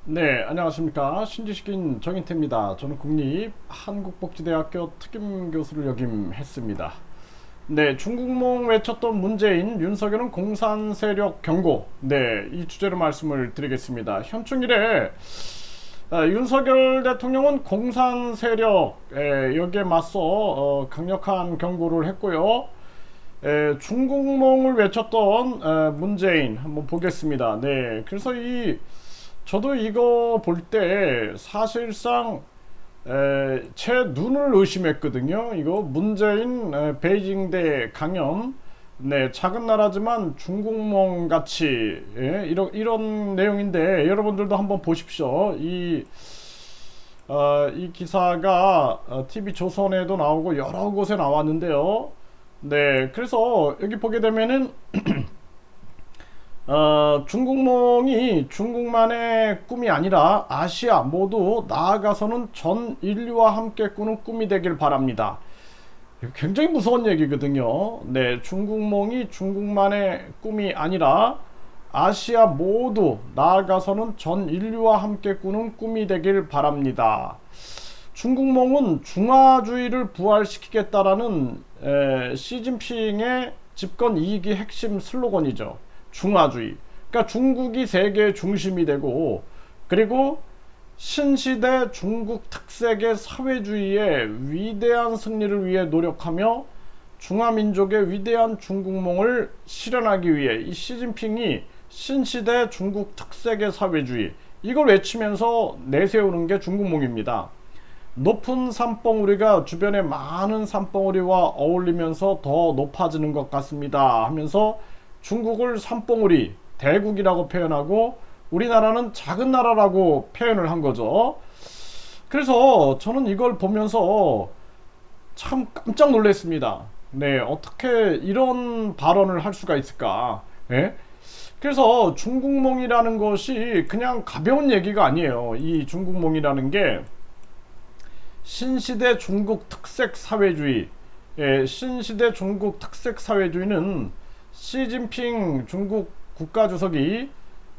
네, 안녕하십니까. 신지식인 정인태입니다. 저는 국립한국복지대학교 특임교수를 역임했습니다. 네, 중국몽 외쳤던 문재인, 윤석열은 공산 세력 경고. 네, 이 주제로 말씀을 드리겠습니다. 현충일에 윤석열 대통령은 공산 세력 여기에 맞서 강력한 경고를 했고요. 중국몽을 외쳤던 문재인 한번 보겠습니다. 네, 그래서 저도 이거 볼 때 사실상 제 눈을 의심했거든요. 이거 문재인 베이징대 강연, 네, 작은 나라지만 중국몽 같이, 이런 내용인데 여러분들도 한번 보십시오. 이 기사가 TV 조선에도 나오고 여러 곳에 나왔는데요. 네, 그래서 여기 보게 되면은 중국몽이 중국만의 꿈이 아니라 아시아 모두 나아가서는 전 인류와 함께 꾸는 꿈이 되길 바랍니다. 굉장히 무서운 얘기거든요. 네, 중국몽이 중국만의 꿈이 아니라 아시아 모두 나아가서는 전 인류와 함께 꾸는 꿈이 되길 바랍니다. 중국몽은 중화주의를 부활시키겠다라는 시진핑의 집권 2기 핵심 슬로건이죠. 중화주의. 그러니까 중국이 세계의 중심이 되고, 그리고 신시대 중국 특색의 사회주의의 위대한 승리를 위해 노력하며 중화민족의 위대한 중국몽을 실현하기 위해 이 시진핑이 신시대 중국 특색의 사회주의, 이걸 외치면서 내세우는 게 중국몽입니다. 높은 산봉우리가 주변의 많은 산봉우리와 어울리면서 더 높아지는 것 같습니다 하면서 중국을 산봉우리, 대국이라고 표현하고 우리나라는 작은 나라라고 표현을 한 거죠. 그래서 저는 이걸 보면서 참 깜짝 놀랐습니다. 네, 어떻게 이런 발언을 할 수가 있을까? 예? 그래서 중국몽이라는 것이 그냥 가벼운 얘기가 아니에요. 이 중국몽이라는 게 신시대 중국 특색 사회주의, 신시대 중국 특색 사회주의는 시진핑 중국 국가주석이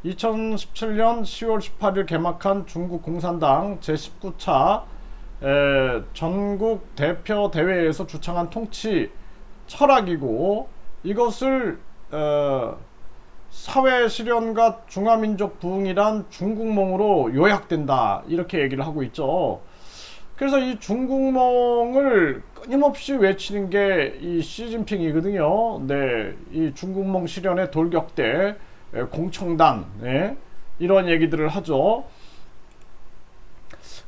2017년 10월 18일 개막한 중국 공산당 제19차 전국 대표 대회에서 주창한 통치 철학이고, 이것을 사회 실현과 중화민족 부흥이란 중국몽으로 요약된다, 이렇게 얘기를 하고 있죠. 그래서 이 중국몽을 끊임없이 외치는 게 이 시진핑이거든요. 네, 이 중국몽 실현의 돌격대, 공청단, 네, 이런 얘기들을 하죠.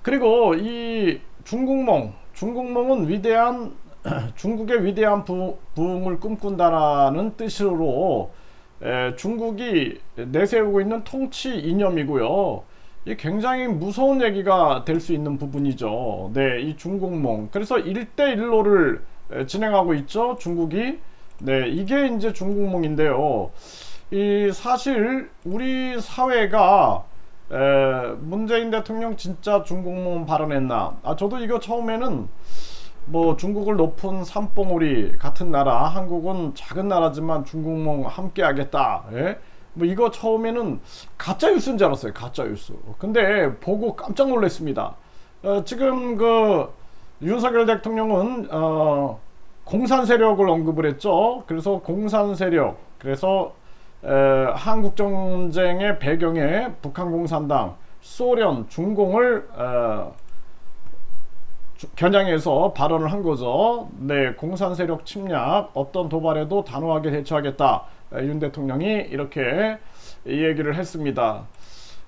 그리고 이 중국몽은 위대한 중국의 위대한 부흥을 꿈꾼다라는 뜻으로 중국이 내세우고 있는 통치 이념이고요. 이 굉장히 무서운 얘기가 될 수 있는 부분이죠. 네, 이 중국몽. 그래서 1대1로를 진행하고 있죠, 중국이. 네, 이게 이제 중국몽인데요. 이 사실 우리 사회가 문재인 대통령 진짜 중국몽 발언했나? 저도 이거 처음에는 뭐 중국을 높은 산봉우리 같은 나라, 한국은 작은 나라지만 중국몽 함께 하겠다. 예? 뭐 이거 처음에는 가짜 뉴스인 줄 알았어요. 가짜 뉴스. 근데 보고 깜짝 놀랐습니다. 지금 그 윤석열 대통령은 공산 세력을 언급을 했죠. 그래서 공산 세력, 그래서 한국 전쟁의 배경에 북한 공산당, 소련, 중공을 겨냥해서 발언을 한 거죠. 네, 공산 세력 침략, 어떤 도발에도 단호하게 대처하겠다. 윤 대통령이 이렇게 얘기를 했습니다.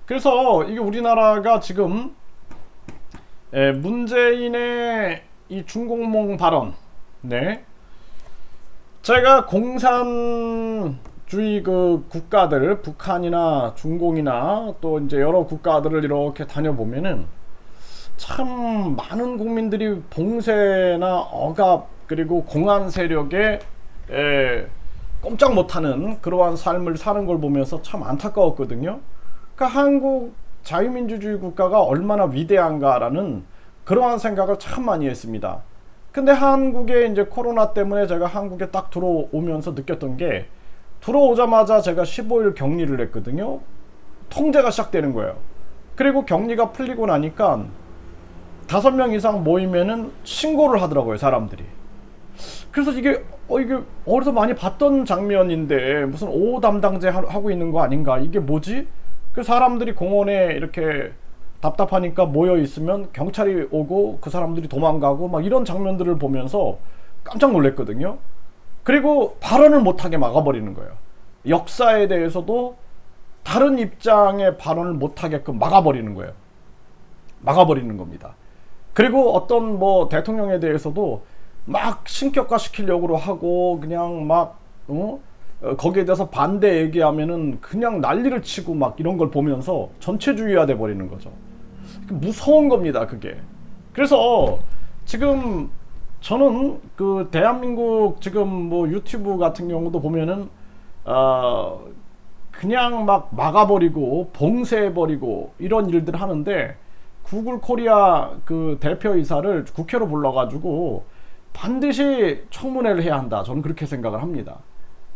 그래서 이게 우리나라가 지금 문재인의 이 중국몽 발언, 네, 제가 공산주의 그 국가들, 북한이나 중공이나 또 이제 여러 국가들을 이렇게 다녀보면은 참 많은 국민들이 봉쇄나 억압, 그리고 공안 세력에 꼼짝 못하는 그러한 삶을 사는 걸 보면서 참 안타까웠거든요. 그러니까 한국 자유민주주의 국가가 얼마나 위대한가라는 그러한 생각을 참 많이 했습니다. 근데 한국에 이제 코로나 때문에 제가 한국에 딱 들어오면서 느꼈던 게, 들어오자마자 제가 15일 격리를 했거든요. 통제가 시작되는 거예요. 그리고 격리가 풀리고 나니까 5명 이상 모이면은 신고를 하더라고요, 사람들이. 그래서 이게 어디서 많이 봤던 장면인데 무슨 5호 담당제 하고 있는 거 아닌가? 이게 뭐지? 그 사람들이 공원에 이렇게 답답하니까 모여 있으면 경찰이 오고 그 사람들이 도망가고 막 이런 장면들을 보면서 깜짝 놀랐거든요. 그리고 발언을 못하게 막아버리는 거예요. 역사에 대해서도 다른 입장의 발언을 못하게끔 막아버리는 거예요. 막아버리는 겁니다. 그리고 어떤 뭐 대통령에 대해서도 막 신격화 시키려고 하고 그냥 막 거기에 대해서 반대 얘기하면은 그냥 난리를 치고 막 이런 걸 보면서 전체주의화 돼 버리는 거죠. 무서운 겁니다, 그게. 그래서 지금 저는 그 대한민국 지금 뭐 유튜브 같은 경우도 보면은 그냥 막 막아버리고 봉쇄해버리고 이런 일들 하는데, 구글 코리아 그 대표이사를 국회로 불러가지고 반드시 청문회를 해야 한다. 저는 그렇게 생각을 합니다.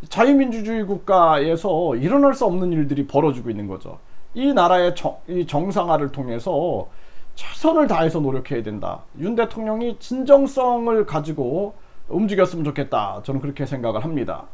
자유민주주의 국가에서 일어날 수 없는 일들이 벌어지고 있는 거죠. 이 나라의 이 정상화를 통해서 최선을 다해서 노력해야 된다. 윤 대통령이 진정성을 가지고 움직였으면 좋겠다. 저는 그렇게 생각을 합니다.